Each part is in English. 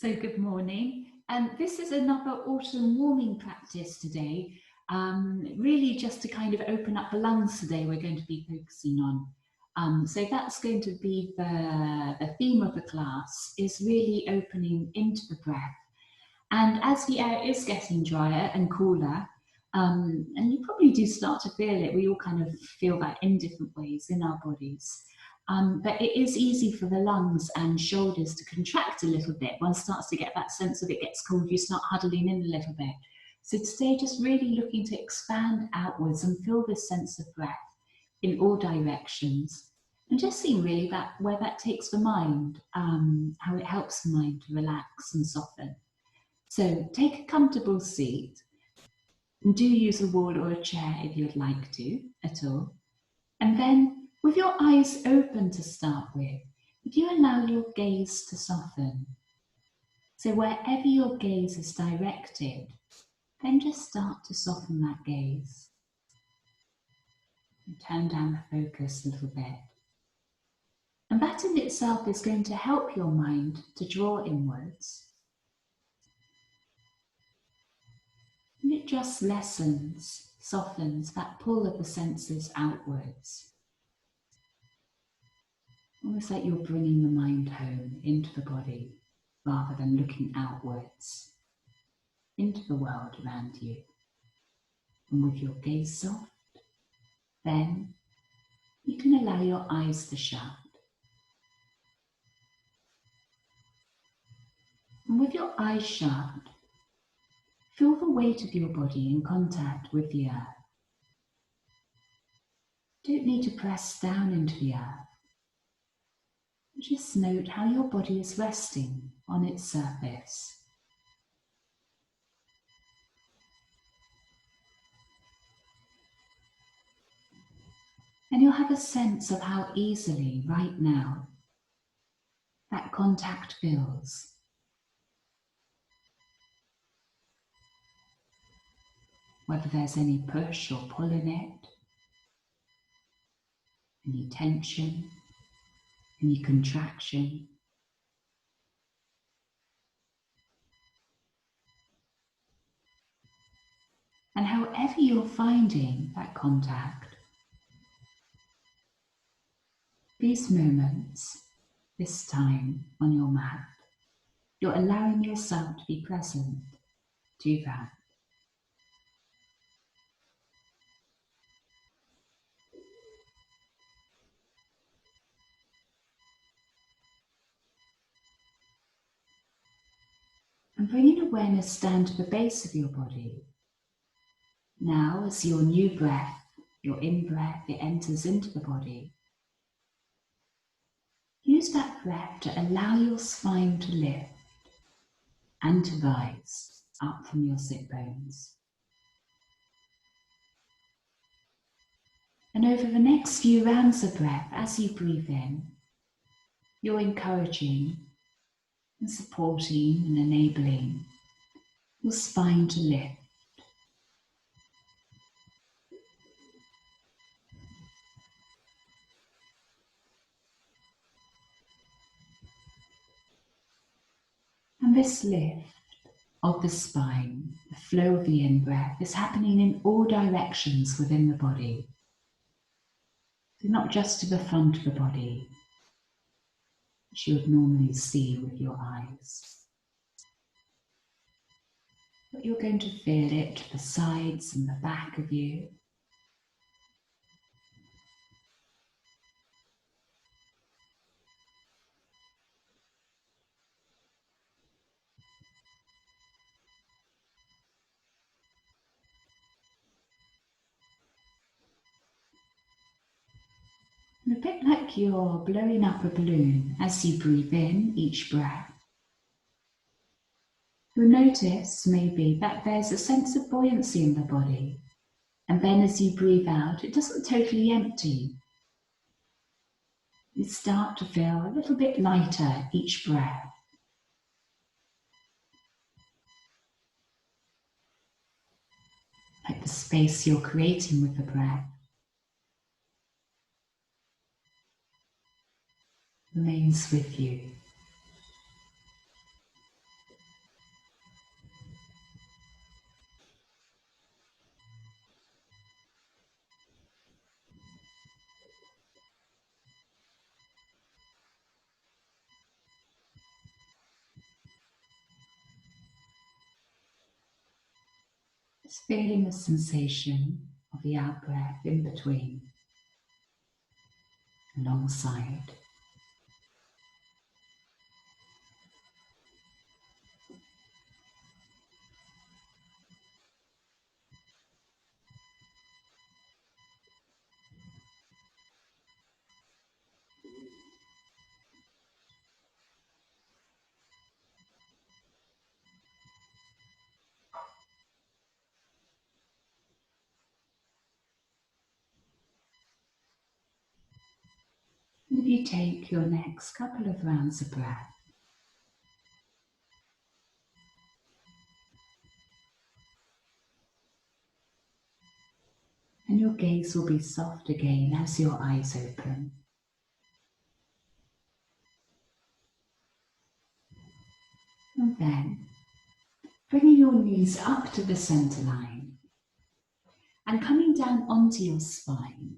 So good morning. And this is another autumn warming practice today. Really just to kind of open up the lungs today we're going to be focusing on. So that's going to be the theme of the class, is really opening into the breath. And as the air is getting drier and cooler, and you probably do start to feel it, we all kind of feel that in different ways in our bodies. But it is easy for the lungs and shoulders to contract a little bit. One starts to get that sense of it gets cold, you start huddling in a little bit. So today, just really looking to expand outwards and feel this sense of breath in all directions. And just seeing really that where that takes the mind, how it helps the mind to relax and soften. So take a comfortable seat, and do use a wall or a chair if you'd like to at all. And then with your eyes open to start with, if you allow your gaze to soften. So wherever your gaze is directed, then just start to soften that gaze. And turn down the focus a little bit. And that in itself is going to help your mind to draw inwards. And it just lessens, softens that pull of the senses outwards. Almost like you're bringing the mind home into the body rather than looking outwards into the world around you. And with your gaze soft, then you can allow your eyes to shut. And with your eyes shut, feel the weight of your body in contact with the earth. You don't need to press down into the earth. Just note how your body is resting on its surface. And you'll have a sense of how easily, right now, that contact feels. Whether there's any push or pull in it, any tension, any contraction. And however you're finding that contact, these moments, this time on your mat, you're allowing yourself to be present to that. And bringing awareness down to the base of your body. Now, as your new breath, your in-breath, it enters into the body, use that breath to allow your spine to lift and to rise up from your sit bones. And over the next few rounds of breath, as you breathe in, you're encouraging and supporting and enabling your spine to lift. And this lift of the spine, the flow of the in-breath, is happening in all directions within the body. So not just to the front of the body, which you would normally see with your eyes. But you're going to feel it to the sides and the back of you. And a bit like you're blowing up a balloon as you breathe in each breath. You'll notice maybe that there's a sense of buoyancy in the body. And then as you breathe out, it doesn't totally empty. You start to feel a little bit lighter each breath. Like the space you're creating with the breath remains with you. Just feeling the sensation of the out-breath in between, alongside. And if you take your next couple of rounds of breath, and your gaze will be soft again as your eyes open. And then bringing your knees up to the center line and coming down onto your spine.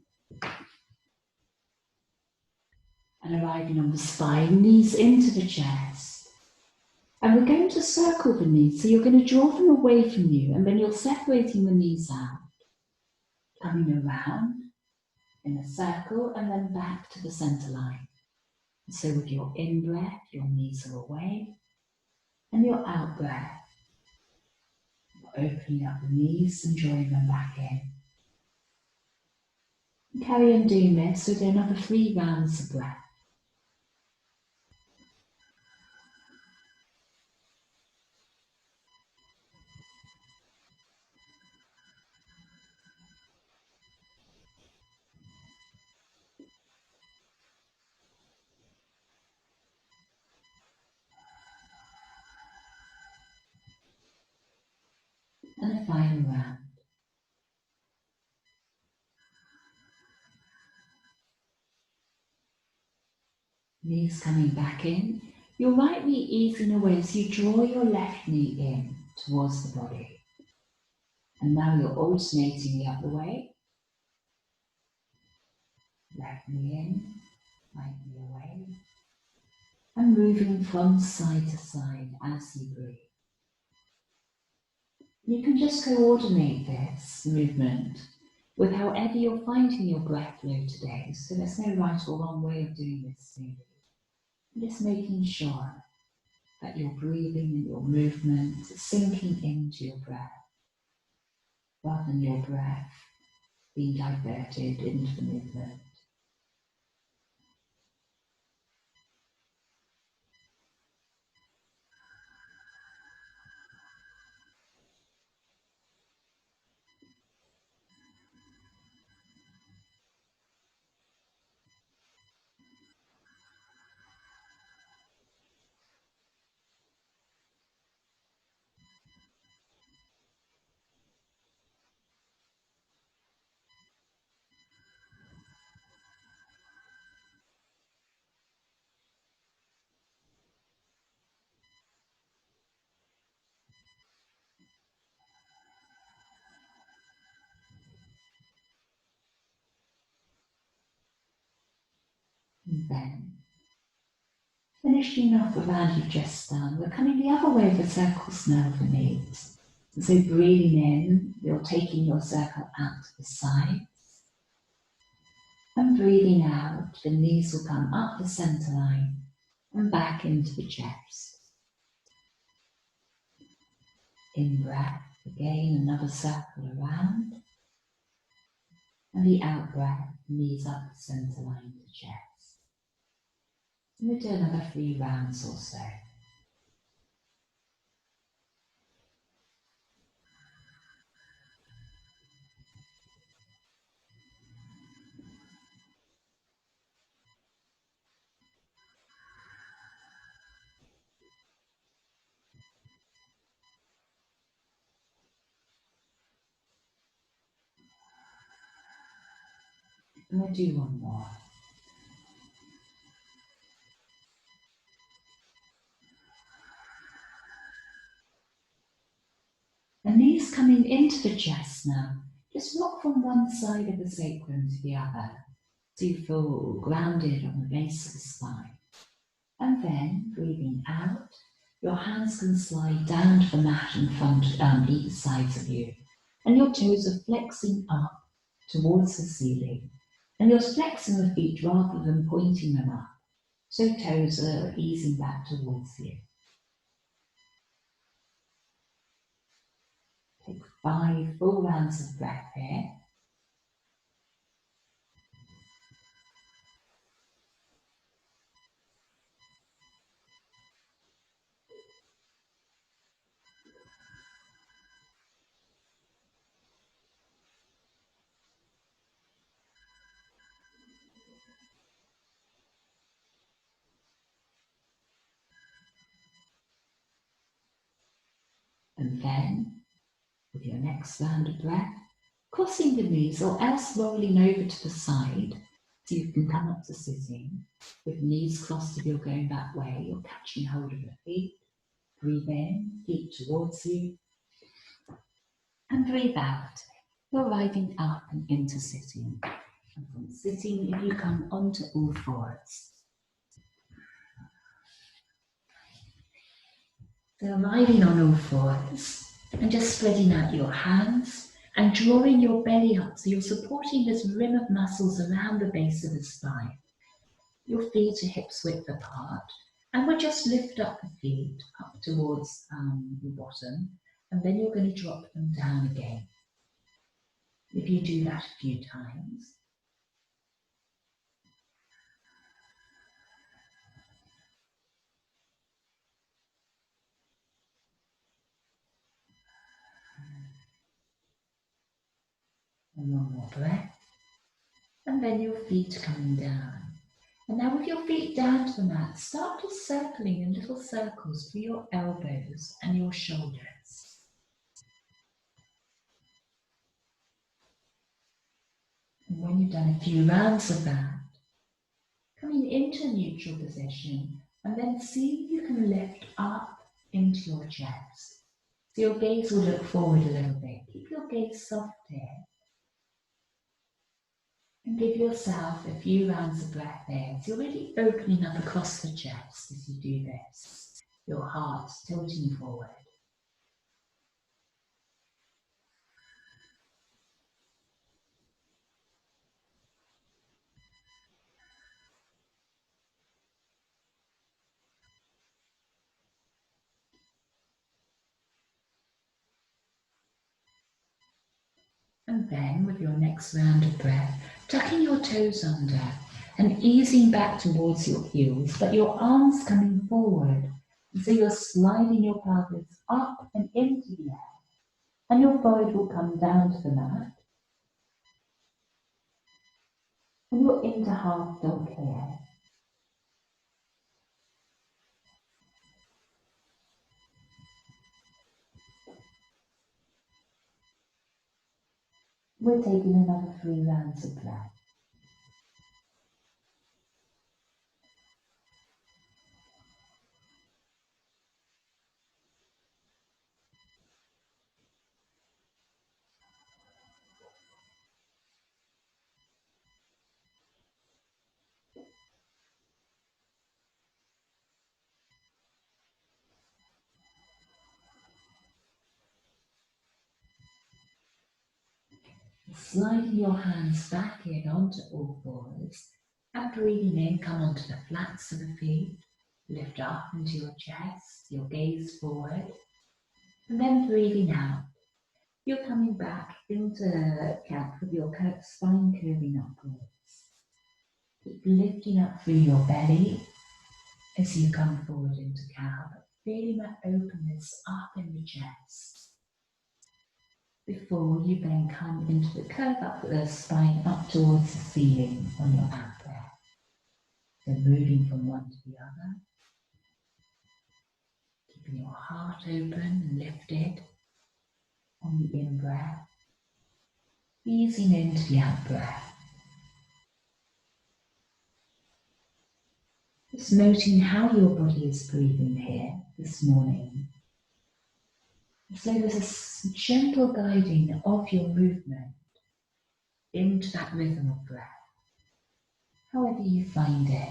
And arriving on the spine, knees into the chest. And we're going to circle the knees, so you're going to draw them away from you, and then you're separating the knees out. Coming around in a circle and then back to the center line. So with your in-breath, your knees are away, and your out-breath, opening up the knees and drawing them back in. And carry on doing this with another 3 rounds of breath. And a final round. Knees coming back in. Your right knee easing away as you draw your left knee in towards the body. And now you're alternating the other way. Left knee in, right knee away. And moving from side to side as you breathe. You can just coordinate this movement with however you're finding your breath flow today. So there's no right or wrong way of doing this really. Just making sure that your breathing and your movement is sinking into your breath, rather than your breath being diverted into the movement. And then, finishing off the round you've just done, we're coming the other way of the circles now for knees. So breathing in, you're taking your circle out to the sides. And breathing out, the knees will come up the center line and back into the chest. In breath, again another circle around. And the out breath, knees up the center line to chest. And we'll do another 3 rounds or so. And we'll do one more. The knees coming into the chest now. Just rock from one side of the sacrum to the other, so you feel grounded on the base of the spine. And then, breathing out, your hands can slide down to the mat in front, either sides of you. And your toes are flexing up towards the ceiling. And you're flexing the feet rather than pointing them up. So toes are easing back towards you. Take 5 full rounds of breath here. And then, with your next round of breath, crossing the knees or else rolling over to the side so you can come up to sitting. With knees crossed if you're going that way, you're catching hold of your feet. Breathe in, feet towards you. And breathe out. You're riding up and into sitting. And from sitting, if you come onto all fours. So riding on all fours and just spreading out your hands and drawing your belly up so you're supporting this rim of muscles around the base of the spine. Your feet are hips width apart, and we'll just lift up the feet up towards your bottom, and then you're going to drop them down again. If you do that a few times. And one more breath. And then your feet coming down. And now with your feet down to the mat, start just circling in little circles through your elbows and your shoulders. And when you've done a few rounds of that, coming into neutral position, and then see if you can lift up into your chest. So your gaze will look forward a little bit. Keep your gaze soft here. And give yourself a few rounds of breath there. So you're really opening up across the chest as you do this. Your heart tilting forward. And then with your next round of breath, tucking your toes under and easing back towards your heels, but your arms coming forward. So you're sliding your pelvis up and into the air. And your forehead will come down to the mat. And you're into half dog here. We're taking another 3 rounds of breath. Sliding your hands back in onto all fours and breathing in, come onto the flats of the feet, lift up into your chest, your gaze forward, and then breathing out. You're coming back into cat with your spine curving upwards. Keep lifting up through your belly as you come forward into cow, feeling that openness up in the chest. Before you then come into the curve up the spine up towards the ceiling on your out breath. So moving from one to the other. Keeping your heart open and lifted on the in breath. Easing into the out breath. Just noting how your body is breathing here this morning. So there's a gentle guiding of your movement into that rhythm of breath, however you find it.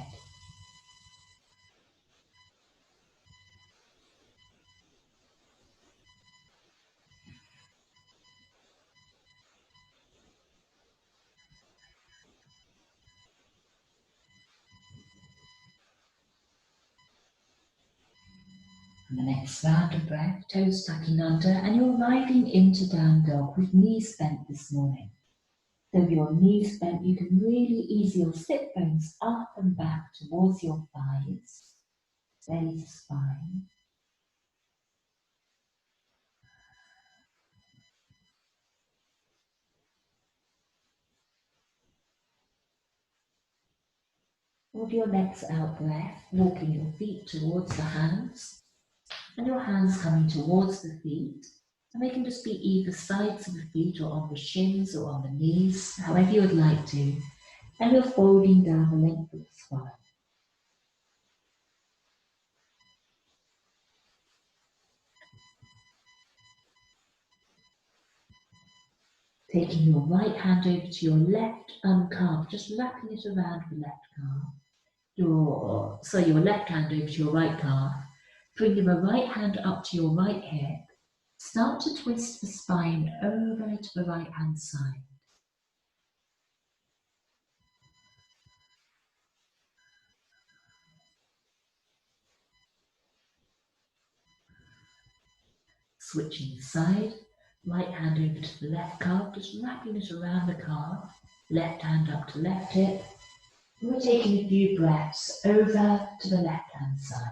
And the next round of breath, toes tucking under, and you're riding into down dog with knees bent this morning. So with your knees bent, you can really ease your sit bones up and back towards your thighs, belly to spine. With your next out breath, walking your feet towards the hands, and your hands coming towards the feet. And they can just be either sides of the feet or on the shins or on the knees, however you would like to. And you're folding down the length of the spine. Taking your right hand over to your left calf, just wrapping it around the left calf. Your left hand over to your right calf. Bringing the right hand up to your right hip. Start to twist the spine over to the right hand side. Switching side, right hand over to the left calf, just wrapping it around the calf. Left hand up to left hip. And we're taking a few breaths over to the left hand side.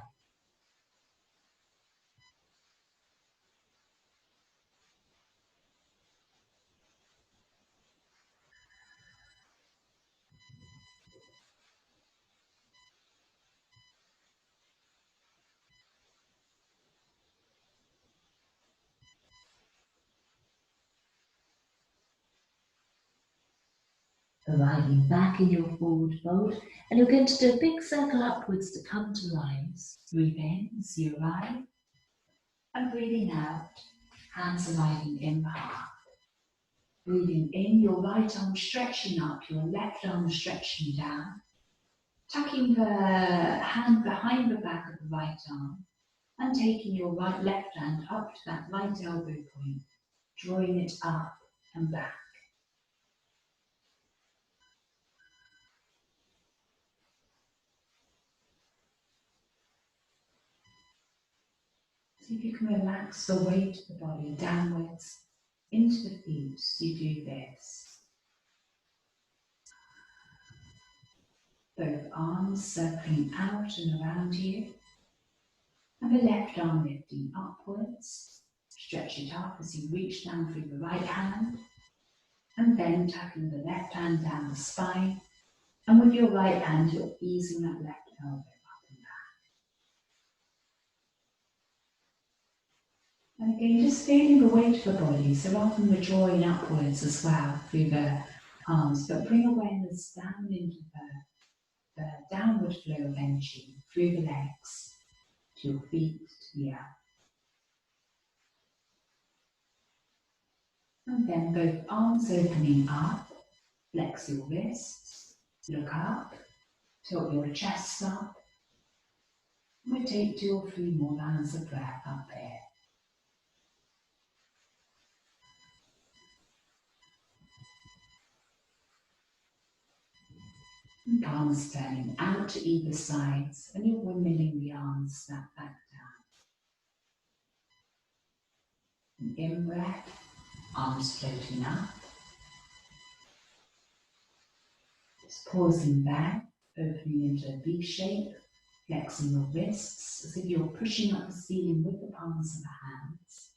Arriving back in your forward fold, and you're going to do a big circle upwards to come to rise. Breathe in as you arrive, and breathing out, hands arriving in the heart. Breathing in, your right arm stretching up, your left arm stretching down, tucking the hand behind the back of the right arm, and taking your left hand up to that right elbow point, drawing it up and back. See if you can relax the weight of the body downwards into the feet as you do this. Both arms circling out and around you, and the left arm lifting upwards. Stretch it up as you reach down through the right hand, and then tucking the left hand down the spine, and with your right hand you're easing that left elbow up and back. And again, just feeling the weight of the body, so often we're drawing upwards as well through the arms, but bring awareness down into the downward flow of energy through the legs, to your feet, to the earth. And then both arms opening up, flex your wrists, look up, tilt your chest up. We'll take 2 or 3 more rounds of breath up here. And palms turning out to either sides, and you're windmilling the arms snap back down. An in breath, arms floating up. Just pausing there, opening into a V shape, flexing your wrists as if you're pushing up the ceiling with the palms of the hands.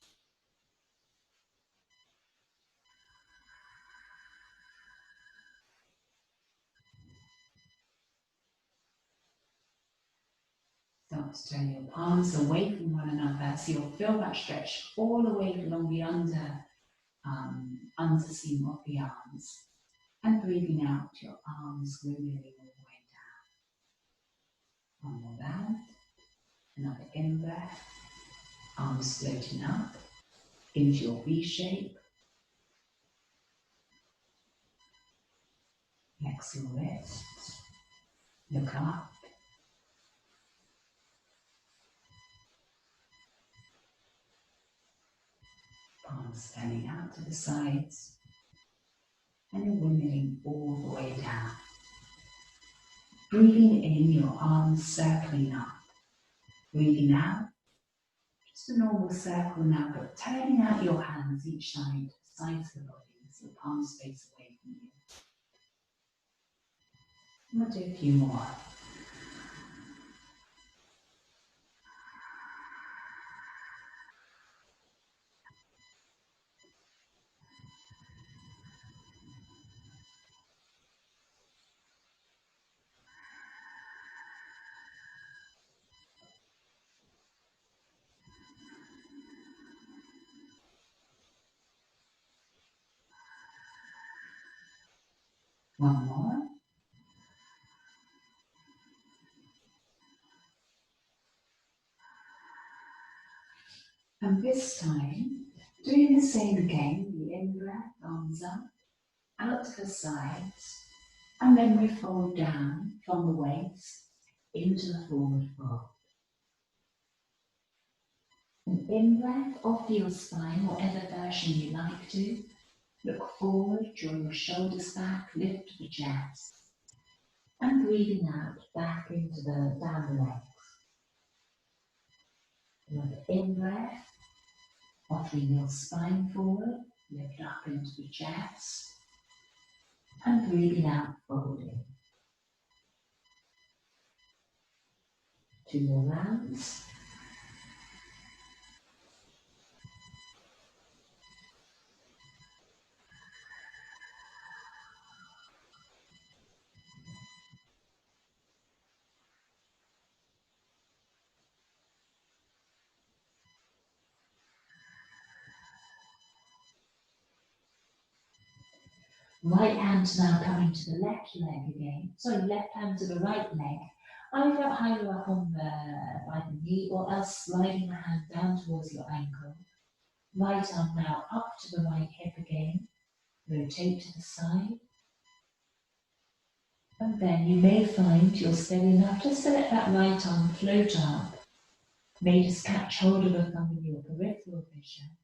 Start to turn your palms away from one another, so you'll feel that stretch all the way along the underseam of the arms. And breathing out, your arms windmilling all the way down. One more round. Another in breath. Arms floating up into your V shape. Flex your wrists. Look up. Palms standing out to the sides. And you're windmilling all the way down. Breathing in, your arms circling up. Breathing out, Just a normal circle now, but turning out your hands each side, sides of the body, so the palms face away from you. I'm going to do a few more. One more. And this time, doing the same again, the in-breath, arms up, out to the sides, and then we fold down from the waist into the forward fold. An in-breath, offer your spine, whatever version you like to. Look forward, draw your shoulders back, lift the chest. And breathing out, back into the down the legs. Another in-breath, offering your spine forward, lift up into the chest. And breathing out, folding. 2 more rounds. Right hand now coming to the left leg again. Sorry, left hand to the right leg. Either higher up on by the knee or else sliding the hand down towards your ankle. Right arm now up to the right hip again. Rotate to the side. And then you may find you're steady enough just to let that right arm float up. May just catch hold of a thumb in your peripheral vision.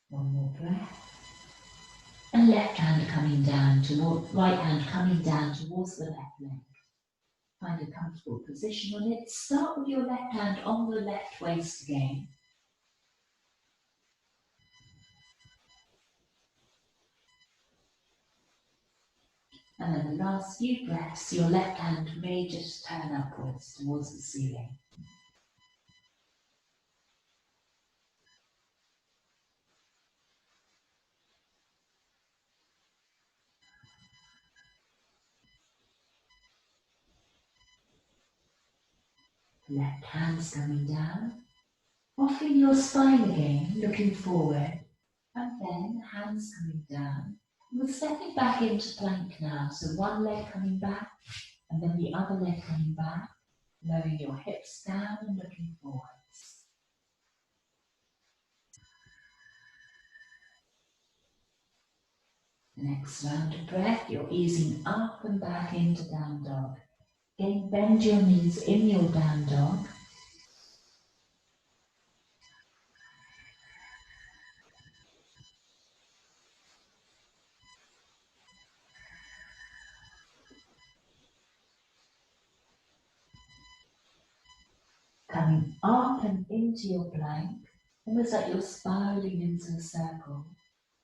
One more breath. And left hand coming down toward, right hand coming down towards the left leg. Find a comfortable position on it. Start with your left hand on the left waist again. And then the last few breaths, your left hand may just turn upwards towards the ceiling. Left hand's coming down. Offering your spine again, looking forward. And then hands coming down. We're stepping back into plank now. So one leg coming back, and then the other leg coming back. Lowering your hips down and looking forwards. The next round of breath, you're easing up and back into down dog. Again, bend your knees in your down dog. Coming up and into your plank, almost like you're spiraling into a circle.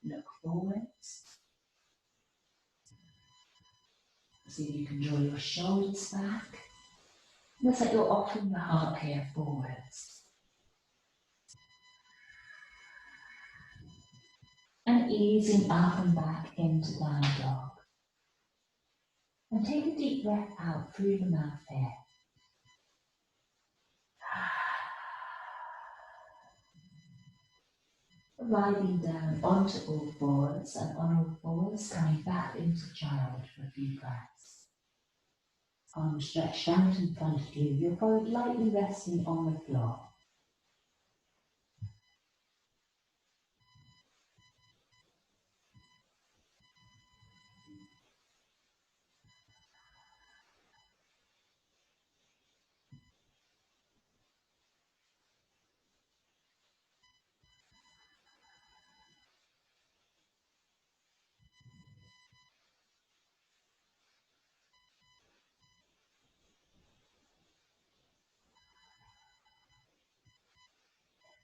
Look forwards. See if you can draw your shoulders back. Almost like you're offering the heart here forwards. And easing up and back into down dog. And take a deep breath out through the mouth here. Riding down onto all fours and on all fours coming back into child for a few breaths. Arms stretched out in front of you, your forehead lightly resting on the floor.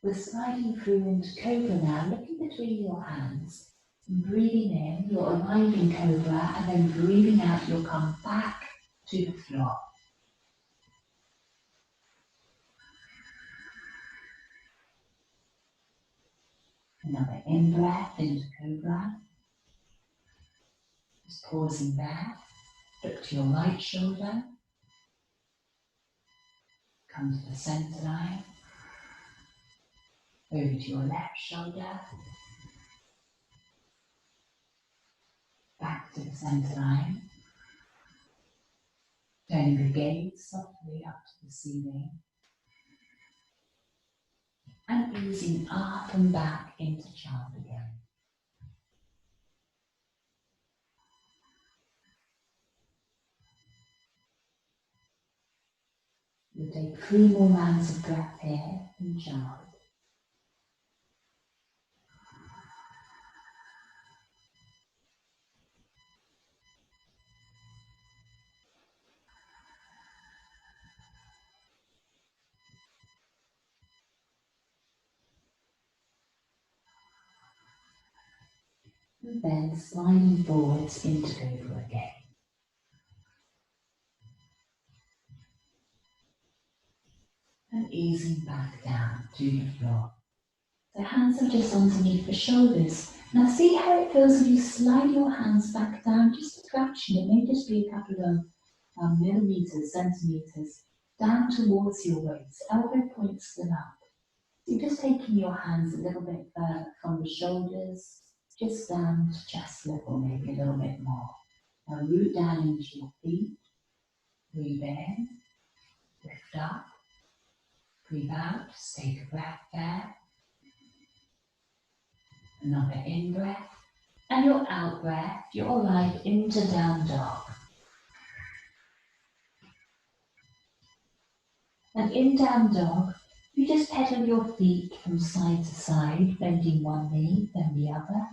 We're sliding through into Cobra now, looking between your hands. Breathing in, you're alive in Cobra, and then breathing out, you'll come back to the floor. Another in-breath into Cobra. Just pausing there. Look to your right shoulder. Come to the center line. Over to your left shoulder. Back to the center line. Turning the gaze softly up to the ceiling. And easing up and back into child again. We'll take 3 more rounds of breath here in child. And then sliding forwards into Cobra again. And easing back down to the floor. So hands are just underneath the shoulders. Now see how it feels if you slide your hands back down just a fraction. It may just be a couple of millimeters, centimeters, down towards your waist. Elbow points still up. So you're just taking your hands a little bit further from the shoulders, just down to chest level, maybe a little bit more. Now root down into your feet. Breathe in, lift up. Breathe out, just take a breath there. Another in-breath. And your out-breath, you're alive into down dog. And in down dog, you just pedal your feet from side to side, bending one knee, then the other.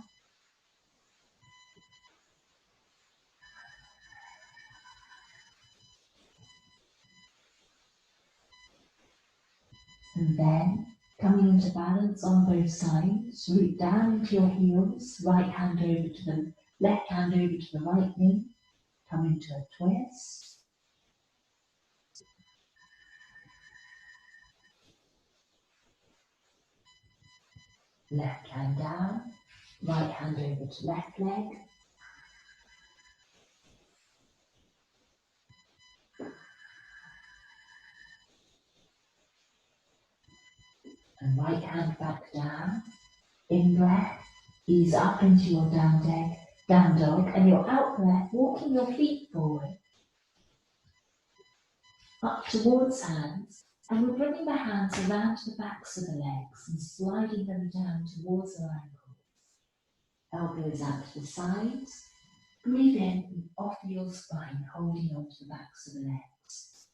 And then, coming into balance on both sides, root down into your heels, right hand over to the left hand over to the right knee, come into a twist. Left hand down, right hand over to left leg. And right hand back down. In breath, ease up into your down dog, and your out breath, walking your feet forward, up towards hands, and we're bringing the hands around to the backs of the legs and sliding them down towards our ankles. Elbows out to the sides. Breathe in and offer your spine, holding onto the backs of the legs.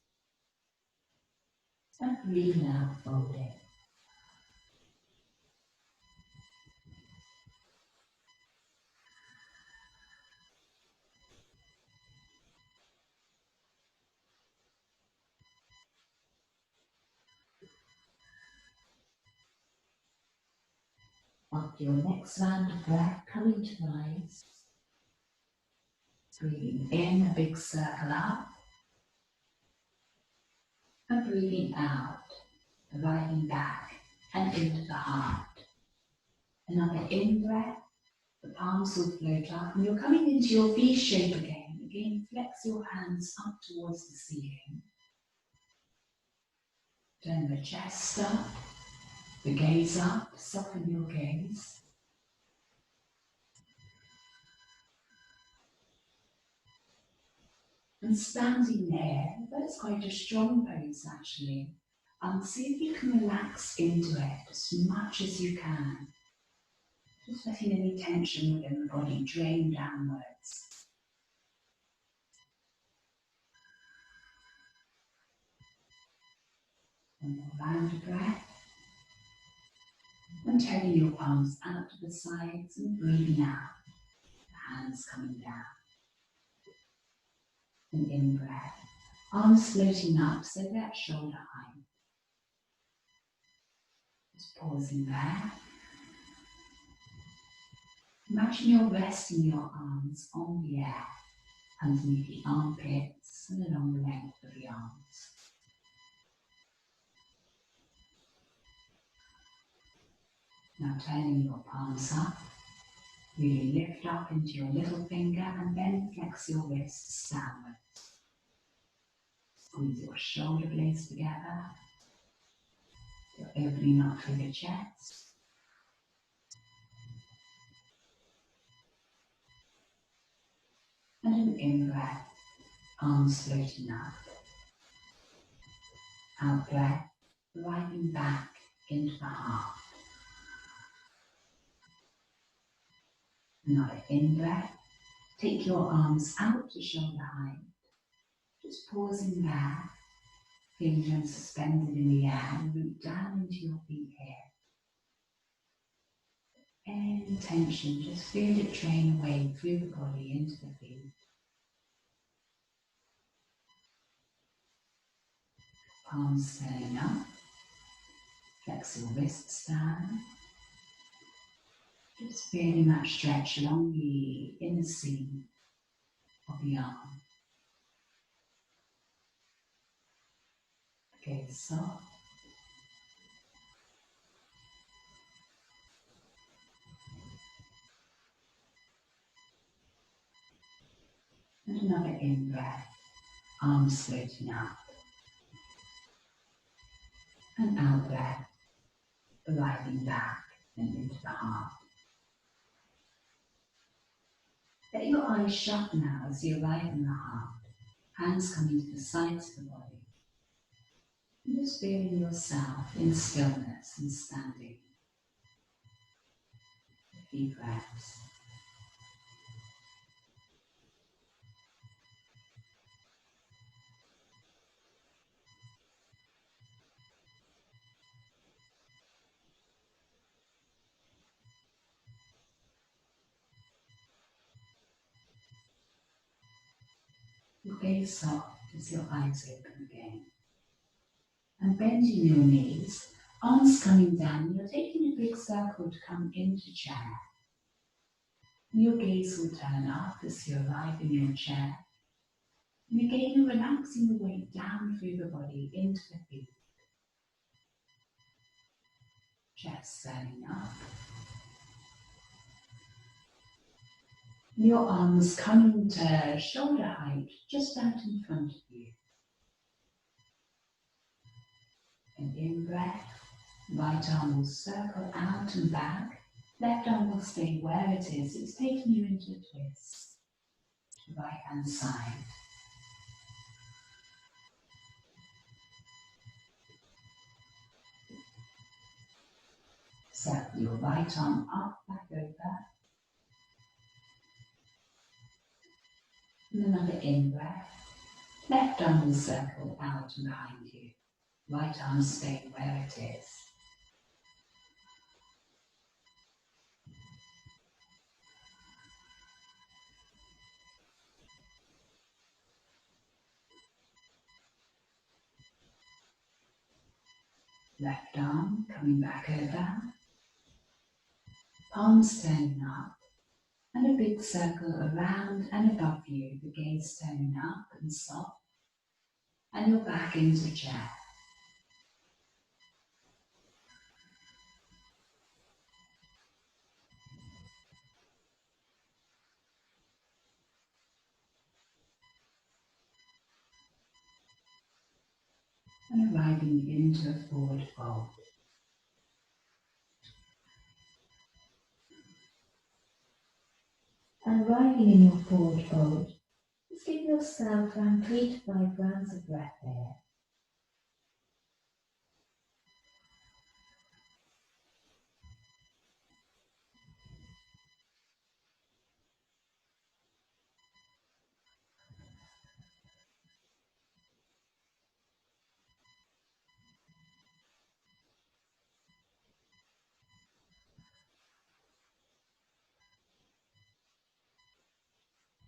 And breathing out, folding. After your next round of breath, coming to rise. Breathing in, a big circle up. And breathing out, arriving back and into the heart. Another in-breath, the palms will float up, and you're coming into your V shape again. Again, flex your hands up towards the ceiling. Turn the chest up, the gaze up, soften your gaze. And standing there, that's quite a strong pose actually. See if you can relax into it as much as you can. Just letting any tension within the body drain downwards. One more round of breath. And turning your palms out to the sides and breathing out. The hands coming down. And in breath. Arms floating up so that shoulder height. Just Pausing there. Imagine you're resting your arms on the air, underneath the armpits and along the length of the arms. Now turning your palms up, really lift up into your little finger and then flex your wrists downwards. Squeeze your shoulder blades together. You're opening up through the chest. And an in-breath, arms floating up. Out-breath, rising back into the heart. Another in-breath, take your arms out to shoulder height. Just pausing there, feeling them suspended in the air and root down into your feet here. Any tension, just feel it drain away through the body into the feet. Palms turning up. Flex your wrists down. Just feeling that stretch along the inner seam of the arm. Gaze soft. And another in-breath. Arms floating up. And out-breath. Arriving back and into the heart. Let your eyes shut now as you arrive in the heart. Hands coming to the sides of the body. And just feeling yourself in stillness and standing. A few breaths. Your gaze soft as your eyes open again. And bending your knees, arms coming down, you're taking a big circle to come into chair. And your gaze will turn up as you arrive in your chair. And again, you're relaxing the weight down through the body into the feet. Chest turning up. Your arms coming to shoulder height, just out in front of you. An in-breath, right arm will circle out and back. Left arm will stay where it is. It's taking you into a twist. To the right hand side. Circle your right arm up, back over. And another in-breath. Left arm will circle out and behind you. Right arm stay where it is. Left arm coming back over. Palms turning up. And a big circle around and above you. The gaze turning up and soft. And you're back into chair. And arriving into a forward fold. And arriving in your forward fold, just give yourself around 3 to 5 rounds of breath there.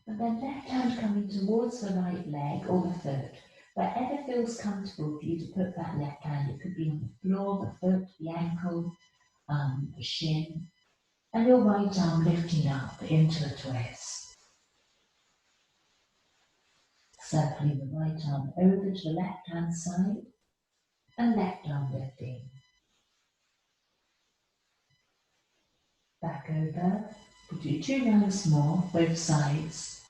And then left hand coming towards the right leg or the foot. Wherever feels comfortable for you to put that left hand, it could be on the floor, the foot, the ankle, the shin, and your right arm lifting up into a twist. Circling the right arm over to the left hand side and left arm lifting. Back over. We'll do 2 rounds more, both sides.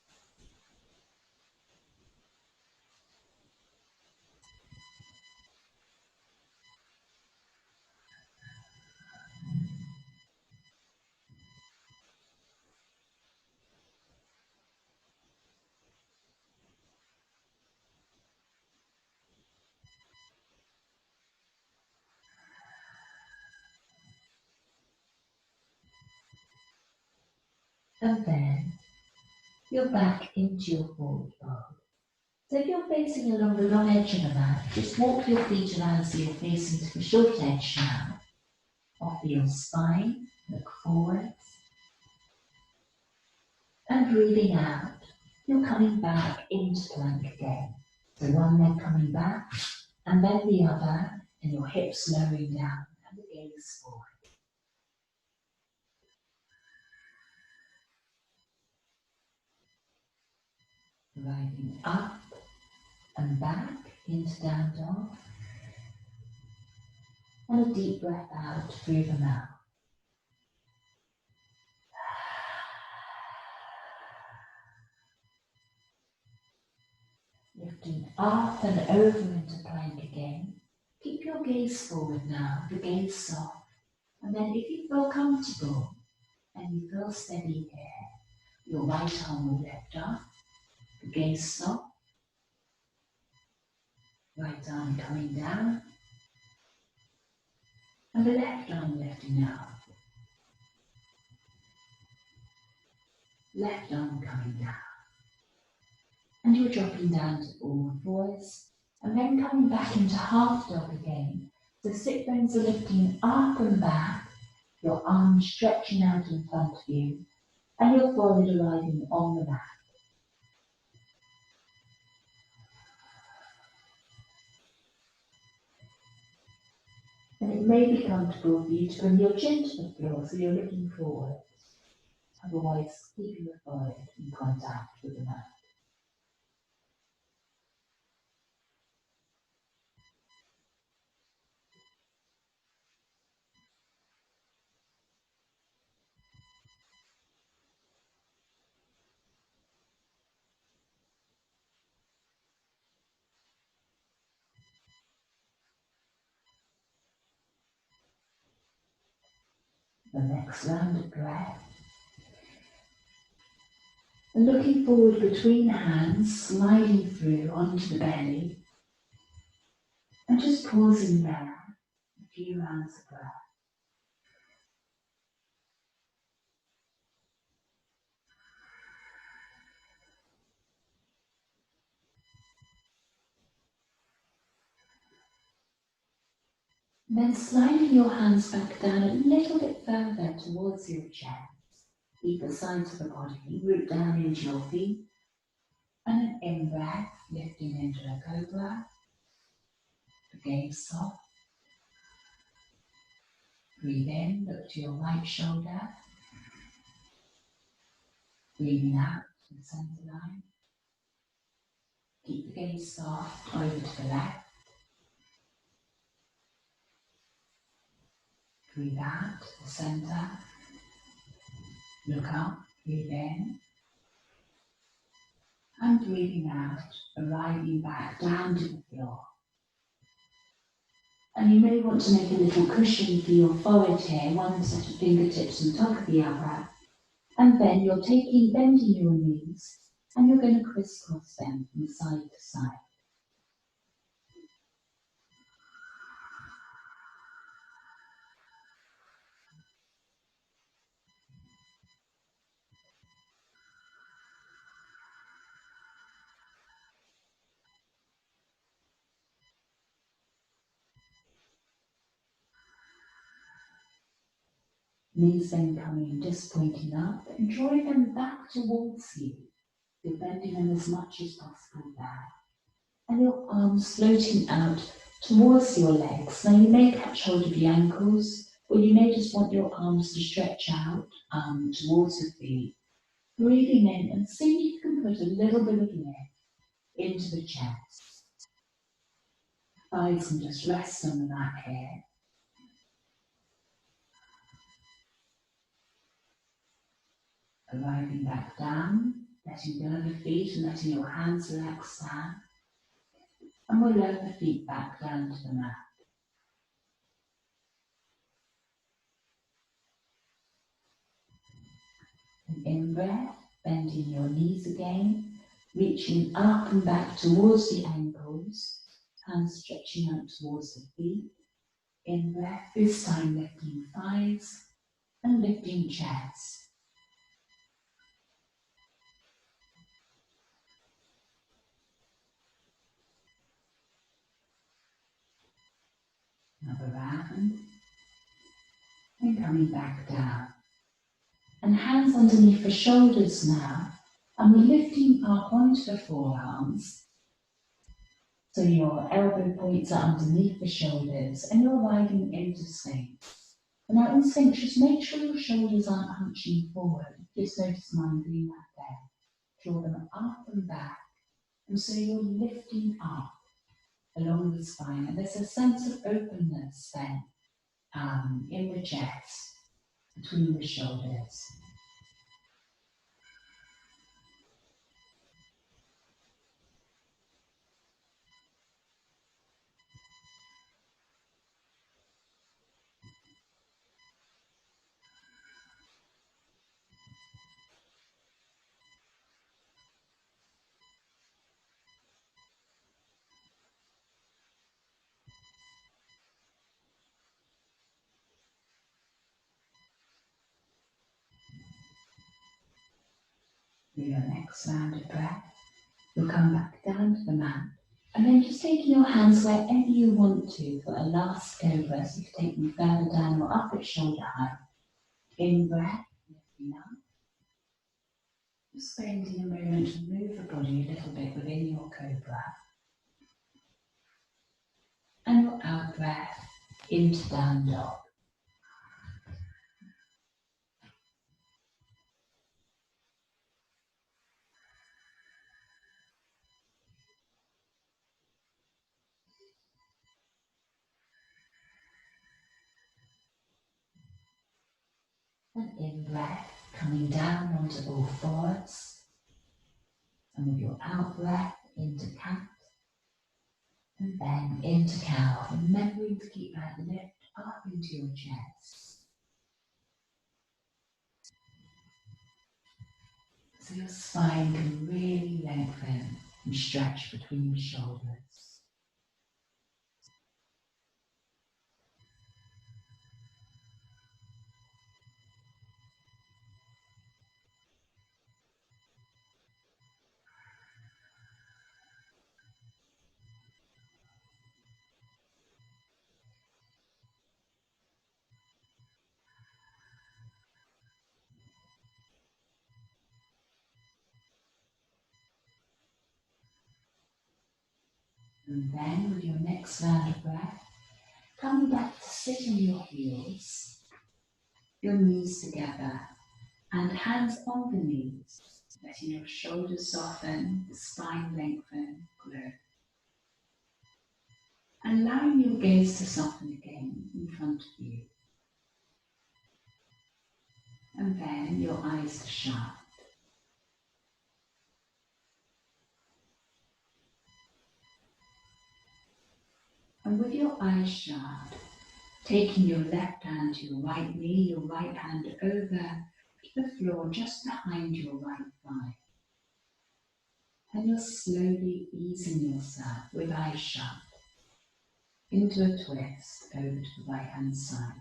And then you're back into your forward fold. So if you're facing along the long edge of the mat, just walk your feet around so you're facing to the short edge now. Offer your spine, look forwards. And breathing out, you're coming back into plank again. So one leg coming back, and then the other, and your hips lowering down, and the gaze forward. Rising up and back into down dog. And a deep breath out through the mouth. Lifting up and over into plank again. Keep your gaze forward now, the gaze soft. And then if you feel comfortable and you feel steady here, your right arm will lift up, the gaze soft. Right arm coming down. And the left arm lifting up. Left arm coming down. And you're dropping down to forward fours. And then coming back into half dog again. So sit bones are lifting up and back. Your arms stretching out in front of you. And your forehead arriving on the mat. And it may be comfortable for you to bring your chin to the floor so you're looking forward. Otherwise, keeping the forehead in contact with the mat. The next round of breath. And looking forward between hands, sliding through onto the belly. And just pausing there, a few rounds of breath. Then sliding your hands back down a little bit further towards your chest. Either sides of the body, root down into your feet. And an in-breath, lifting into a cobra. The gaze soft. Breathe in, look to your right shoulder. Breathing out to the center line. Keep the gaze soft over to the left. Breathe out to the center. Look up, breathe in. And breathing out, arriving back down to the floor. And you may want to make a little cushion for your forehead here, one set of fingertips on top of the other. And then you're bending your knees, and you're going to crisscross them from side to side. Knees then coming, just pointing up, and drawing them back towards you. You're bending them as much as possible there. and your arms floating out towards your legs. Now you may catch hold of the ankles, or you may just want your arms to stretch out towards your feet. Breathing in and see if you can put a little bit of lift into the chest. Thighs can just rest on the mat here. Arriving back down, letting go of the feet and letting your hands relax down. And we'll lower the feet back down to the mat. An in-breath, bending your knees again, reaching up and back towards the ankles, hands stretching out towards the feet. In-breath, this time lifting thighs and lifting chest. Another round, and coming back down. And hands underneath the shoulders now, and we're lifting up onto the forearms. So your elbow points are underneath the shoulders and you're riding into Sphinx. And now in Sphinx, just make sure your shoulders aren't hunching forward. Just notice mine doing that there. Draw them up and back. And so you're lifting up along the spine. And there's a sense of openness then in the chest, between the shoulders. With your next round of breath, you'll come back down to the mat. And then just taking your hands wherever you want to for a last go breath. You can take them further down or up at shoulder height. In breath, lifting up. Just spending a moment to move the body a little bit within your cobra. And your out breath into down dog. And in breath, coming down onto all fours. And with your out breath into cat. And then into cow. Remembering to keep that lift up into your chest. So your spine can really lengthen and stretch between the shoulders. And then with your next round of breath, coming back to sit on your heels, your knees together, and hands on the knees, letting your shoulders soften, the spine lengthen, grow. And allowing your gaze to soften again in front of you. And then your eyes to shut. And with your eyes shut, taking your left hand to your right knee, your right hand over the floor just behind your right thigh. And you're slowly easing yourself with eyes shut into a twist over to the right hand side.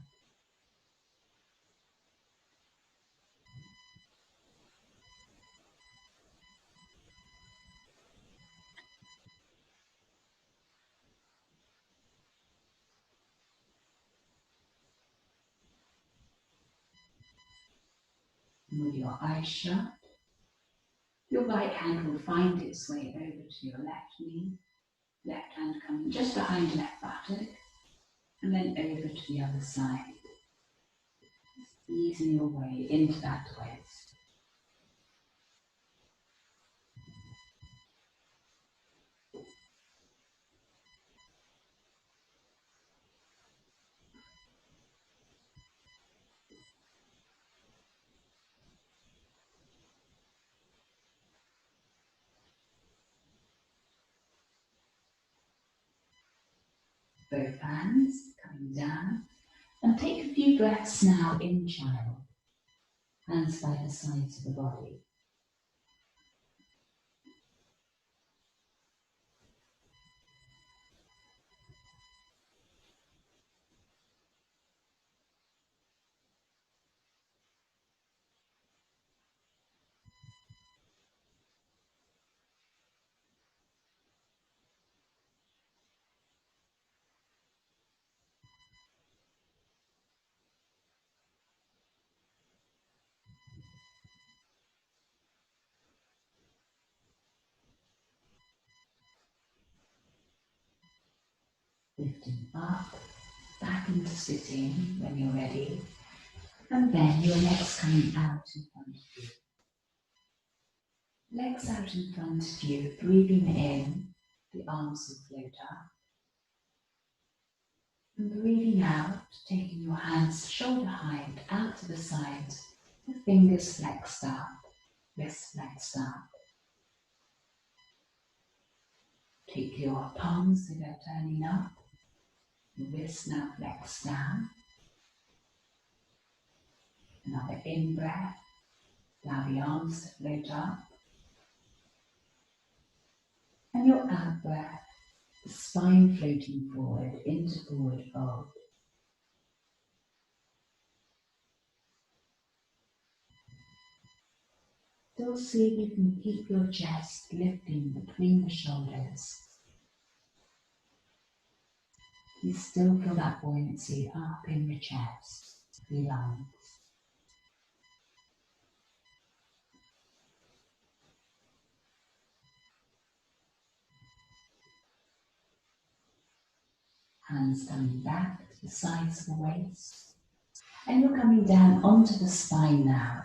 And with your eyes shut, your right hand will find its way over to your left knee, Left hand coming just behind left buttock, and then over to the other side. Easing your way into that twist. Both hands coming down, and take a few breaths now in child. Hands by the sides of the body. Lifting up, back into sitting when you're ready, and then your legs coming out in front of you. Legs out in front of you, breathing in, the arms will float up. And breathing out, taking your hands shoulder height out to the sides, the fingers flexed up, wrists flexed up. Take your palms so they're turning up, your wrists now flexed down. Another in breath, allow the arms to float up. And your out breath, the spine floating forward into forward fold. Still see if you can keep your chest lifting between the shoulders. You still feel that buoyancy up in the chest, the lungs. Hands coming back to the sides of the waist. And you're coming down onto the spine now.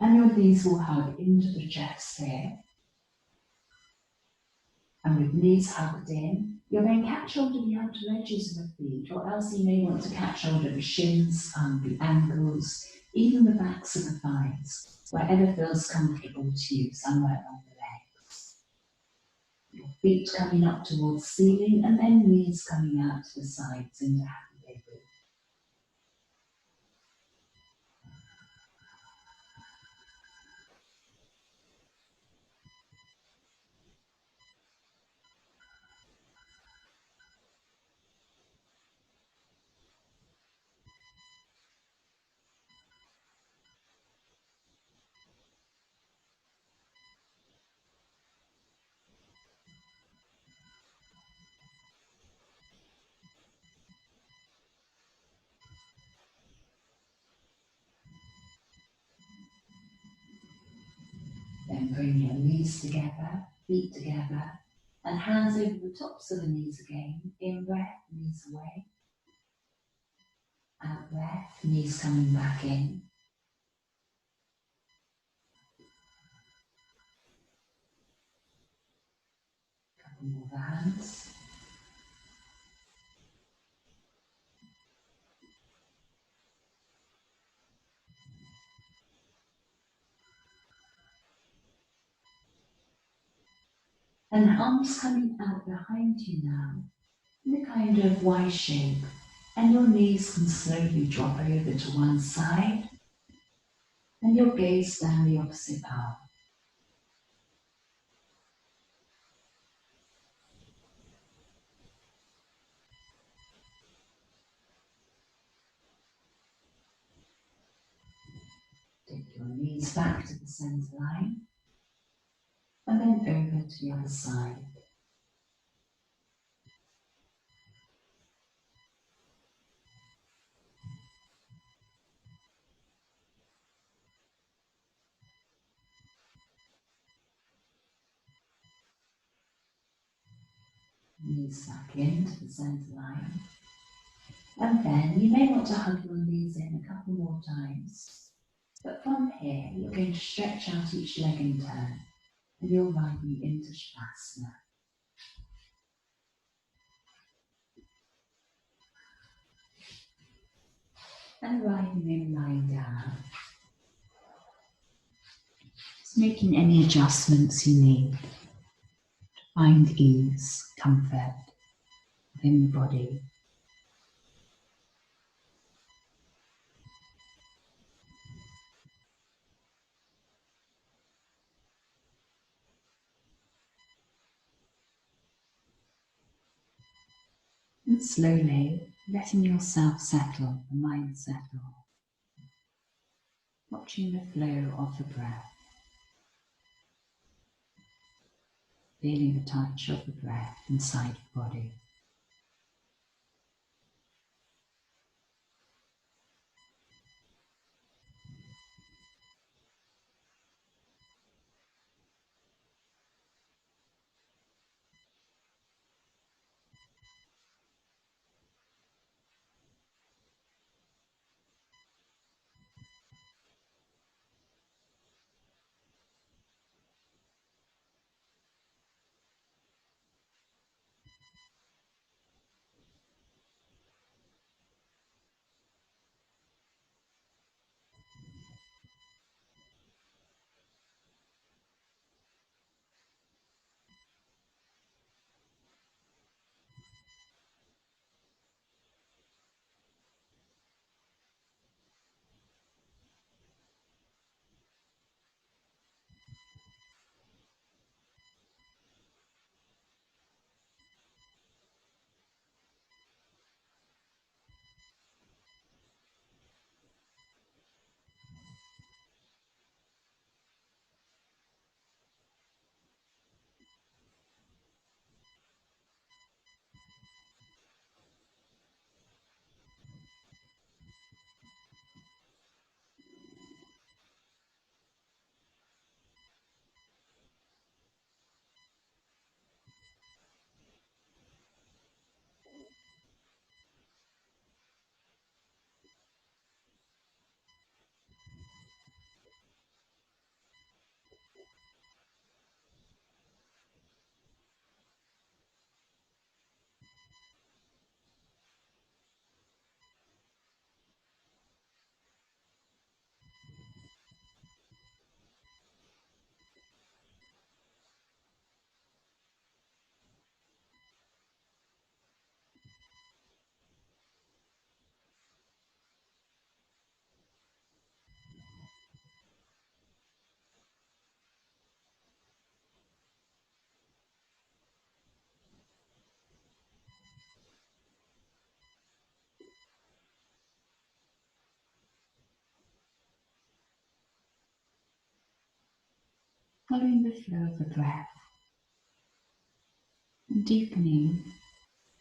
And your knees will hug into the chest here. And with knees hugged in, you'll then catch hold of the outer edges of the feet, or else you may want to catch hold of the shins, the ankles, even the backs of the thighs, wherever feels comfortable to you, somewhere on the legs. Your feet coming up towards the ceiling, and then knees coming out to the sides into happy baby. Then bring your knees together, feet together, and hands over the tops of the knees again. In breath, knees away. Out breath, knees coming back in. Couple more rounds. And arms coming out behind you now, in a kind of Y shape. And your knees can slowly drop over to one side. And your gaze down the opposite arm. Take your knees back to the center line. And then over to the other side. Knees back into the centre line. And then you may want to hug your knees in a couple more times. But from here, you're going to stretch out each leg in turn, and you're riding into Shavasana. And riding in, lying down. Just making any adjustments you need to find ease, comfort within the body. And slowly letting yourself settle, the mind settle. Watching the flow of the breath. Feeling the touch of the breath inside the body. Following the flow of the breath and deepening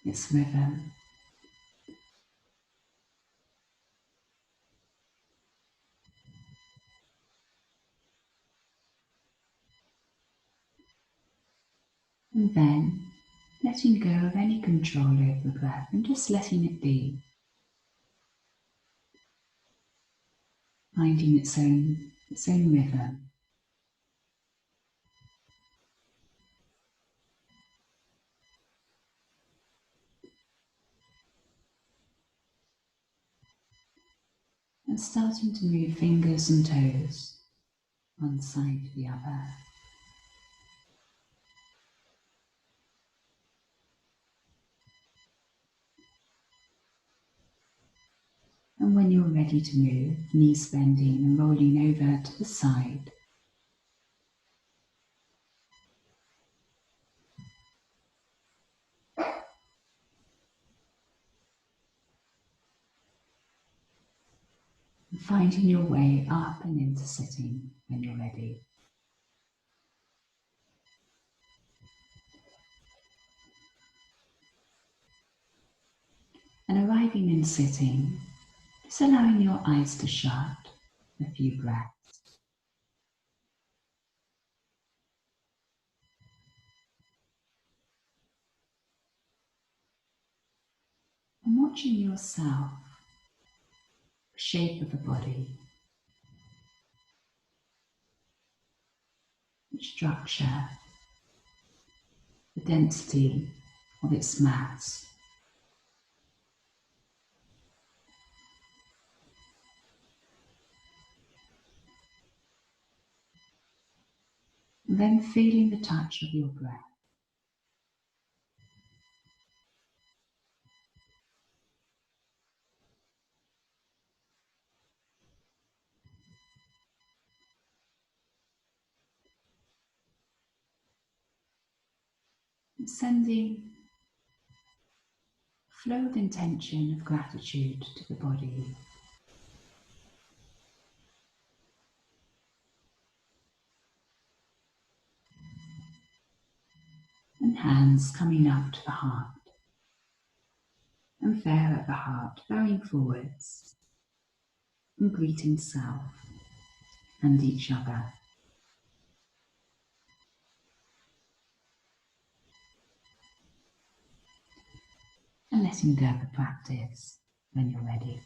its rhythm. And then letting go of any control over the breath and just letting it be. Finding its own rhythm. And starting to move fingers and toes one side to the other. And when you're ready to move, knees bending and rolling over to the side. And finding your way up and into sitting when you're ready. And arriving in sitting, just allowing your eyes to shut a few breaths. watching yourself, the shape of the body, the structure, the density of its mass. And then feeling the touch of your breath. Sending flow of intention of gratitude to the body. And hands coming up to the heart. And there at the heart, bowing forwards and greeting self and each other. And letting go of the practice when you're ready.